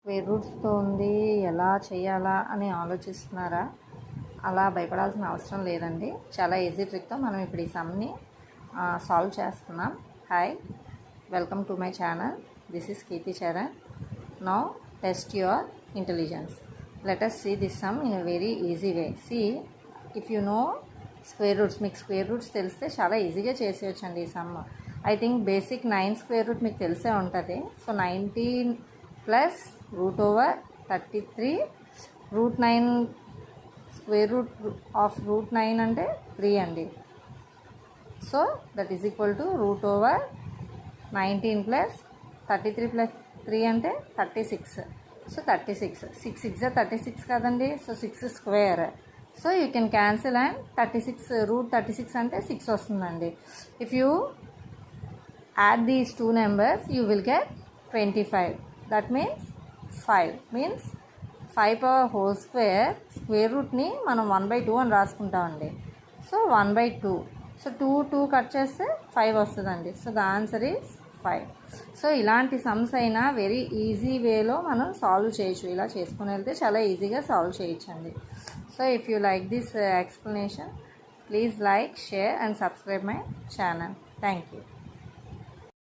Square రూట్స్తో ఉంది ఎలా చేయాలా అని ఆలోచిస్తున్నారా? అలా భయపడాల్సిన అవసరం లేదండి. చాలా ఈజీ ట్రిక్తో మనం ఇప్పుడు ఈ సమ్ని సాల్వ్ చేస్తున్నాం. Hi, welcome to my channel. This is Keerthi Charan. Now test your intelligence. Let us see this sum in a very easy way. See, if you know square roots, మీకు స్క్వేర్ రూట్స్ తెలిస్తే చాలా ఈజీగా చేసేయచ్చండి ఈ sum. I think basic 9 square root మీకు తెలిసే ఉంటుంది. So 19 plus root over 33 root 9 square root of root 9 అంటే 3 అండి. So that is equal to root over 19 plus 33 plus 3 అంటే 36. సో 36 6 6 36 కదండి. So 6 square. So you can cancel and 36 route 36 అంటే 6 వస్తుందండి. If you add these two numbers you will get 25. That means 5 means 5 power whole square. Square రూట్ని మనం 1/2 అని రాసుకుంటామండి. So 1/2. So 2 cut చేస్తే 5 వస్తుందండి. So the answer is 5. So ఇలాంటి sums అయినా very easy వేలో మనం సాల్వ్ చేయొచ్చు. ఇలా చేసుకుని వెళ్తే చాలా ఈజీగా సాల్వ్ చేయొచ్చండి. So if you like this explanation, please like, share and subscribe my channel. Thank you.